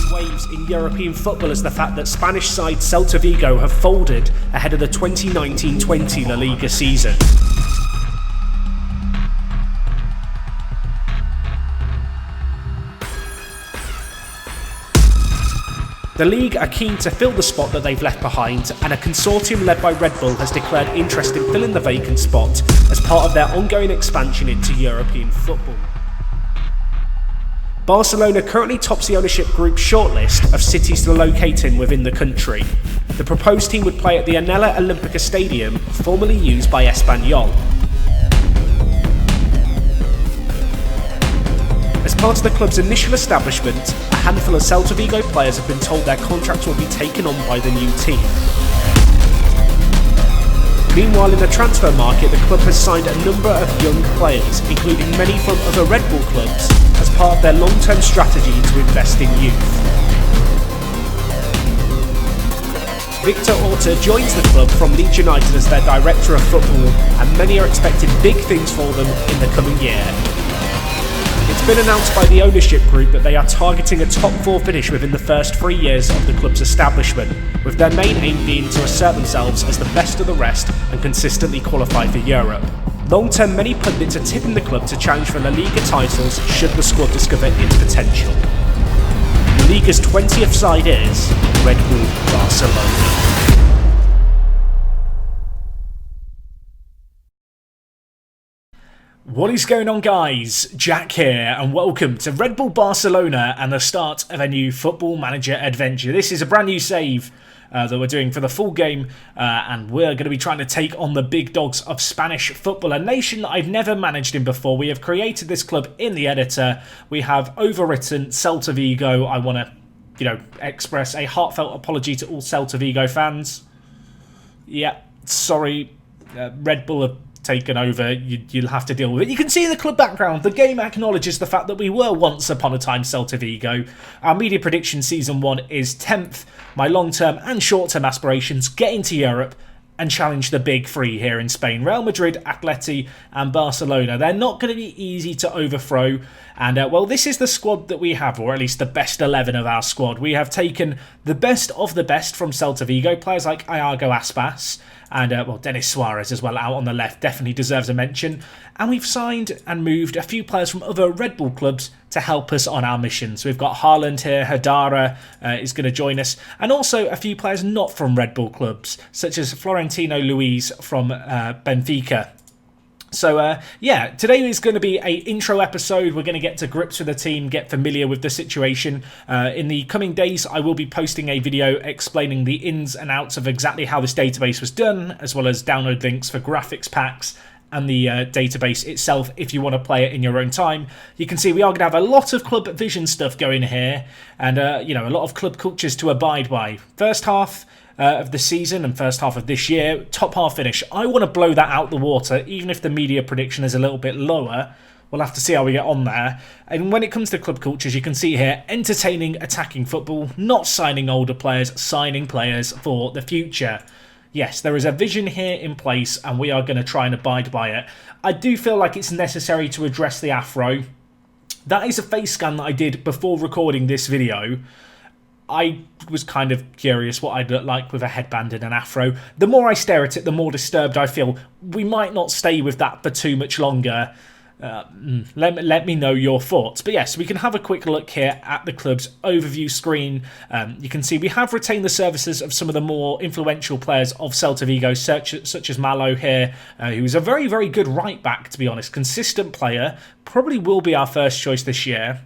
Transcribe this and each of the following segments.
raised waves in European football is the fact that Spanish side Celta Vigo have folded ahead of the 2019-20 La Liga season. The league are keen to fill the spot that they've left behind, and a consortium led by Red Bull has declared interest in filling the vacant spot as part of their ongoing expansion into European football. Barcelona currently tops the ownership group shortlist of cities to locate in within the country. The proposed team would play at the Anella Olímpica Stadium, formerly used by Espanyol. As part of the club's initial establishment, a handful of Celta Vigo players have been told their contracts will be taken on by the new team. Meanwhile, in the transfer market, the club has signed a number of young players, including many from other Red Bull clubs, as part of their long-term strategy to invest in youth. Victor Orta joins the club from Leeds United as their director of football, and many are expecting big things for them in the coming year. It's been announced by the ownership group that they are targeting a top 4 finish within the first 3 years of the club's establishment, with their main aim being to assert themselves as the best of the rest and consistently qualify for Europe. Long term, many pundits are tipping the club to challenge for La Liga titles should the squad discover its potential. La Liga's 20th side is Red Bull Barcelona. What is going on, guys? Jack here, and welcome to Red Bull Barcelona and the start of a new Football Manager adventure. This is a brand new save that we're doing for the full game, and we're going to be trying to take on the big dogs of Spanish football, a nation that I've never managed in before. We have created this club in the editor. We have overwritten Celta Vigo. I want to, express a heartfelt apology to all Celta Vigo fans. Yeah, sorry, Red Bull have taken over, you'll have to deal with it. You can see in the club background, the game acknowledges the fact that we were once upon a time Celta Vigo. Our media prediction season 1 is 10th. My long-term and short-term aspirations, get into Europe and challenge the big 3 here in Spain. Real Madrid, Atleti and Barcelona. They're not going to be easy to overthrow. And, well, this is the squad that we have, or at least the best 11 of our squad. We have taken the best of the best from Celta Vigo, players like Iago Aspas, and, Denny Suarez as well out on the left definitely deserves a mention. And we've signed and moved a few players from other Red Bull clubs to help us on our mission. So we've got Haaland here, Hadara is going to join us, and also a few players not from Red Bull clubs, such as Florentino Luis from Benfica. So, today is going to be an intro episode. We're going to get to grips with the team, get familiar with the situation. In the coming days, I will be posting a video explaining the ins and outs of exactly how this database was done, as well as download links for graphics packs and the database itself if you want to play it in your own time. You can see we are going to have a lot of club vision stuff going here, and, a lot of club cultures to abide by. First half of the season and first half of this year, top half finish. I want to blow that out the water, even if the media prediction is a little bit lower. We'll have to see how we get on there. And when it comes to club cultures, you can see here, entertaining attacking football, not signing older players, signing players for the future. Yes, there is a vision here in place, and we are going to try and abide by it. I do feel like it's necessary to address the afro. That is a face scan that I did before recording this video. I was kind of curious what I'd look like with a headband and an afro. The more I stare at it, the more disturbed I feel. We might not stay with that for too much longer. Let me know your thoughts. But yes, we can have a quick look here at the club's overview screen. You can see we have retained the services of some of the more influential players of Celta Vigo, such as Malo here, who is a very, very good right back, to be honest. Consistent player. Probably will be our first choice this year.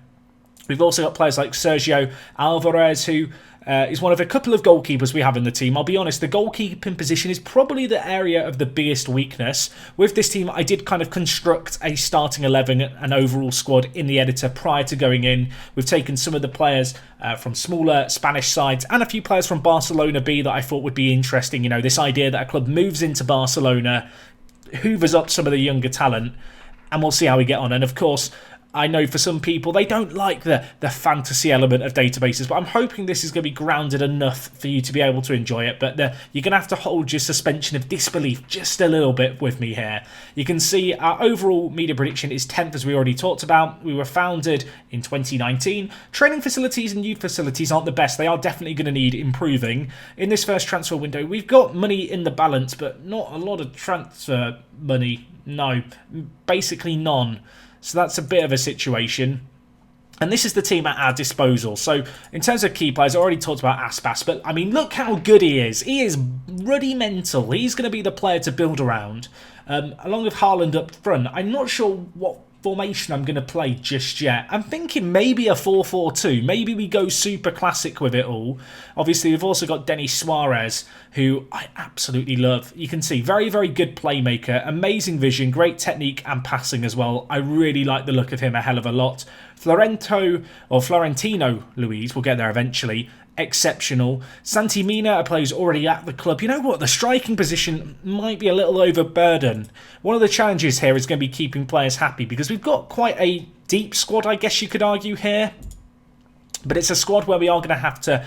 We've also got players like Sergio Alvarez, who is one of a couple of goalkeepers we have in the team. I'll be honest, the goalkeeping position is probably the area of the biggest weakness. With this team, I did kind of construct a starting 11 and overall squad in the editor prior to going in. We've taken some of the players from smaller Spanish sides and a few players from Barcelona B that I thought would be interesting. This idea that a club moves into Barcelona, hoovers up some of the younger talent, and we'll see how we get on. And of course, I know for some people they don't like the fantasy element of databases, but I'm hoping this is going to be grounded enough for you to be able to enjoy it. But you're going to have to hold your suspension of disbelief just a little bit with me here. You can see our overall media prediction is 10th, as we already talked about. We were founded in 2019. Training facilities and youth facilities aren't the best. They are definitely going to need improving. In this first transfer window, we've got money in the balance, but not a lot of transfer money. No, basically none. So that's a bit of a situation. And this is the team at our disposal. So in terms of key players, I already talked about Aspas, but I mean, look how good he is. He is rudimental. He's going to be the player to build around, along with Haaland up front. I'm not sure what formation I'm going to play just yet. I'm thinking maybe a 4-4-2. Maybe we go super classic with it all. Obviously, we've also got Denny Suarez, who I absolutely love. You can see, very, very good playmaker, amazing vision, great technique and passing as well. I really like the look of him a hell of a lot. Florentino Luis, we'll get there eventually, exceptional. Santi Mina, a player who's already at the club. You know what? The striking position might be a little overburdened. One of the challenges here is going to be keeping players happy because we've got quite a deep squad, I guess you could argue here. But it's a squad where we are going to have to,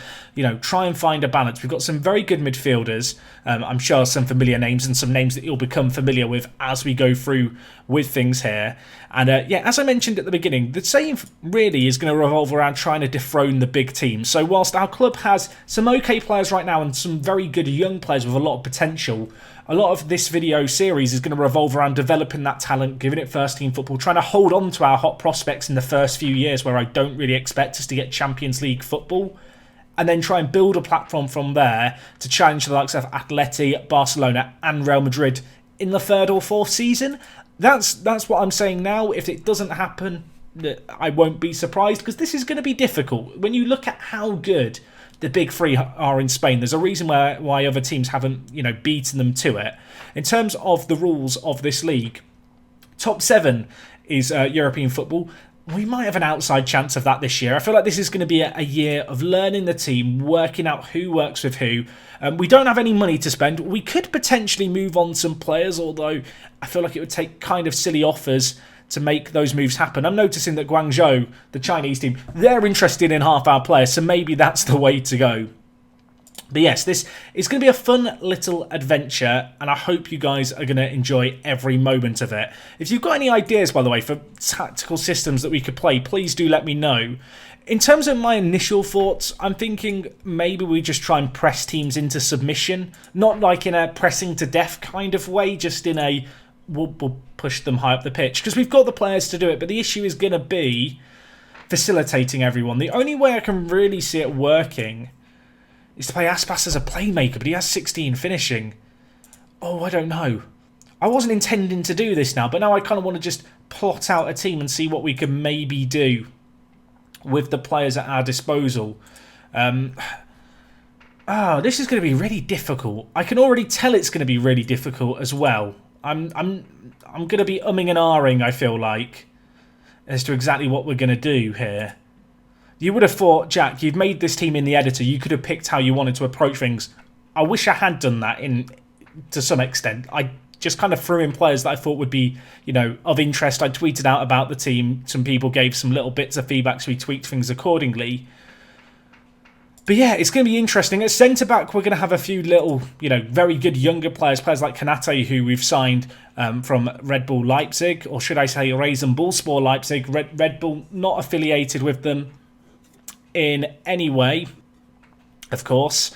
try and find a balance. We've got some very good midfielders. I'm sure some familiar names and some names that you'll become familiar with as we go through with things here. And as I mentioned at the beginning, the save really is going to revolve around trying to dethrone the big teams. So whilst our club has some okay players right now and some very good young players with a lot of potential, a lot of this video series is going to revolve around developing that talent, giving it first team football, trying to hold on to our hot prospects in the first few years where I don't really expect us to get Champions League football, and then try and build a platform from there to challenge the likes of Atleti, Barcelona and Real Madrid in the third or fourth season. That's what I'm saying now. If it doesn't happen, I won't be surprised because this is going to be difficult. When you look at how good the big three are in Spain, there's a reason why other teams haven't, beaten them to it. In terms of the rules of this league, top 7 is European football. We might have an outside chance of that this year. I feel like this is going to be a year of learning the team, working out who works with who. We don't have any money to spend. We could potentially move on some players, although I feel like it would take kind of silly offers to make those moves happen. I'm noticing that Guangzhou, the Chinese team, they're interested in half our players, so maybe that's the way to go. But yes, this is going to be a fun little adventure, and I hope you guys are going to enjoy every moment of it. If you've got any ideas, by the way, for tactical systems that we could play, please do let me know. In terms of my initial thoughts, I'm thinking maybe we just try and press teams into submission. Not like in a pressing to death kind of way, just in a we'll push them high up the pitch. Because we've got the players to do it, but the issue is going to be facilitating everyone. The only way I can really see it working is to play Aspas as a playmaker, but he has 16 finishing. Oh, I don't know. I wasn't intending to do this now, but now I kind of want to just plot out a team and see what we can maybe do with the players at our disposal. This is going to be really difficult. I can already tell it's going to be really difficult as well. I'm going to be umming and ahhing, I feel like, as to exactly what we're going to do here. You would have thought, Jack, you've made this team in the editor. You could have picked how you wanted to approach things. I wish I had done that to some extent. I just kind of threw in players that I thought would be, of interest. I tweeted out about the team. Some people gave some little bits of feedback, so we tweaked things accordingly. But yeah, it's going to be interesting. At centre-back, we're going to have a few little, very good younger players like Kanate, who we've signed from Red Bull Leipzig, or should I say Rasenballspor Leipzig. Red Bull not affiliated with them in any way, of course.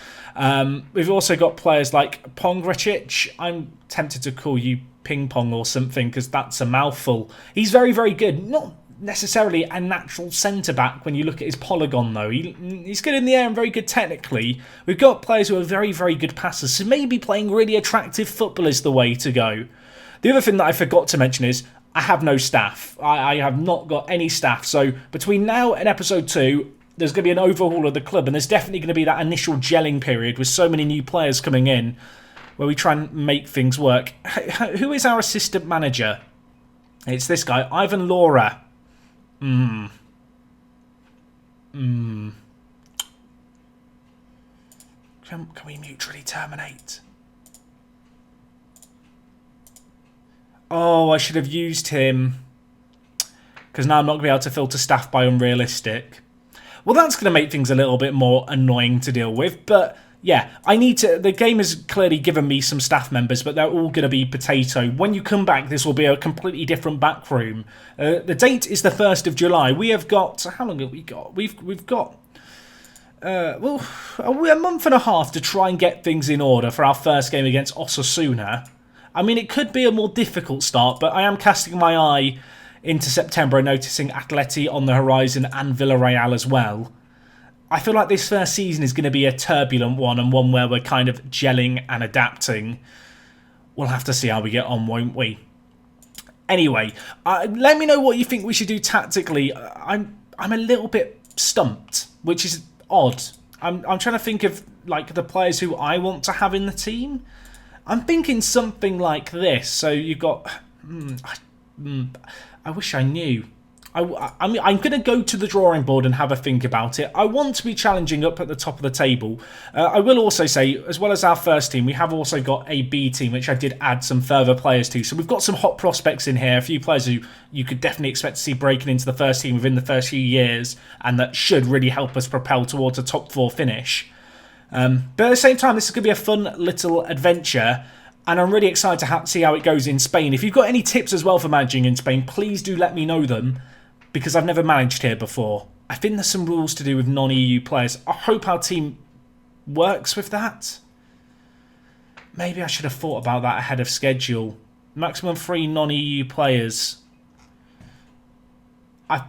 We've also got players like Pongracic. I'm tempted to call you Ping Pong or something because that's a mouthful. He's very, very good. Not necessarily a natural centre-back when you look at his polygon, though. He's good in the air and very good technically. We've got players who are very, very good passers, so maybe playing really attractive football is the way to go. The other thing that I forgot to mention is I have no staff. I have not got any staff. So between now and episode 2, there's going to be an overhaul of the club, and there's definitely going to be that initial gelling period with so many new players coming in where we try and make things work. Who is our assistant manager? It's this guy, Ivan Laura. Can we mutually terminate? Oh, I should have used him. because now I'm not going to be able to filter staff by unrealistic. Well, that's going to make things a little bit more annoying to deal with, but yeah, I need to... The game has clearly given me some staff members, but they're all going to be potato. When you come back, this will be a completely different back room. The date is the 1st of July. We have got... How long have we got? We've got... well, a month and a half to try and get things in order for our first game against Osasuna. I mean, it could be a more difficult start, but I am casting my eye into September and noticing Atleti on the horizon and Villarreal as well. I feel like this first season is going to be a turbulent one and one where we're kind of gelling and adapting. We'll have to see how we get on, won't we? Anyway, let me know what you think we should do tactically. I'm a little bit stumped, which is odd. I'm trying to think of like the players who I want to have in the team. I'm thinking something like this. So you've got... I wish I knew. I mean, I'm going to go to the drawing board and have a think about it. I want to be challenging up at the top of the table. I will also say, as well as our first team, we have also got a B team, which I did add some further players to. So we've got some hot prospects in here, a few players who you could definitely expect to see breaking into the first team within the first few years, and that should really help us propel towards a top 4 finish. But at the same time, this is going to be a fun little adventure. And I'm really excited to see how it goes in Spain. If you've got any tips as well for managing in Spain, please do let me know them, because I've never managed here before. I think there's some rules to do with non-EU players. I hope our team works with that. Maybe I should have thought about that ahead of schedule. Maximum 3 non-EU players. I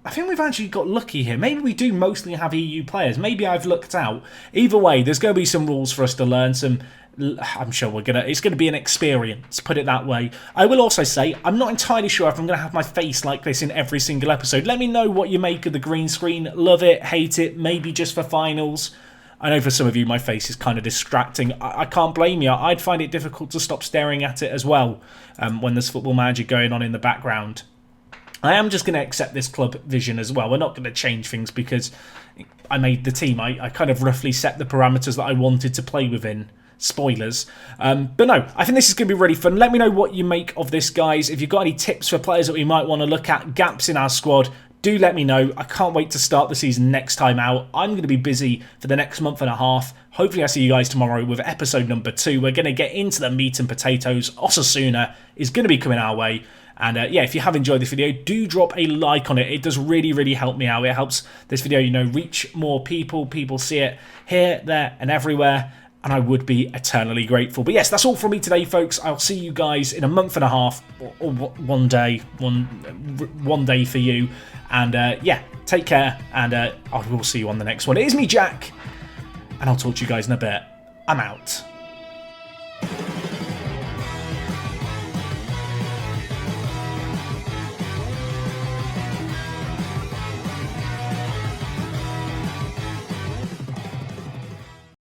think we've actually got lucky here. Maybe we do mostly have EU players. Maybe I've looked out. Either way, there's going to be some rules for us to learn. I'm sure it's going to be an experience, put it that way. I will also say, I'm not entirely sure if I'm going to have my face like this in every single episode. Let me know what you make of the green screen. Love it, hate it, maybe just for finals. I know for some of you my face is kind of distracting. I can't blame you. I'd find it difficult to stop staring at it as well when there's Football Manager going on in the background. I am just going to accept this club vision as well. We're not going to change things because I made the team. I kind of roughly set the parameters that I wanted to play within. Spoilers. But no, I think this is going to be really fun. Let me know what you make of this, guys. If you've got any tips for players that we might want to look at, gaps in our squad, do let me know. I can't wait to start the season next time out. I'm going to be busy for the next month and a half. Hopefully I see you guys tomorrow with episode number 2. We're going to get into the meat and potatoes. Osasuna is going to be coming our way. And yeah, if you have enjoyed this video, do drop a like on it. It does really, really help me out. It helps this video, reach more people. People see it here, there, and everywhere. And I would be eternally grateful. But yes, that's all from me today, folks. I'll see you guys in a month and a half, or one day, one day for you. And yeah, take care, and I will see you on the next one. It is me, Jack, and I'll talk to you guys in a bit. I'm out.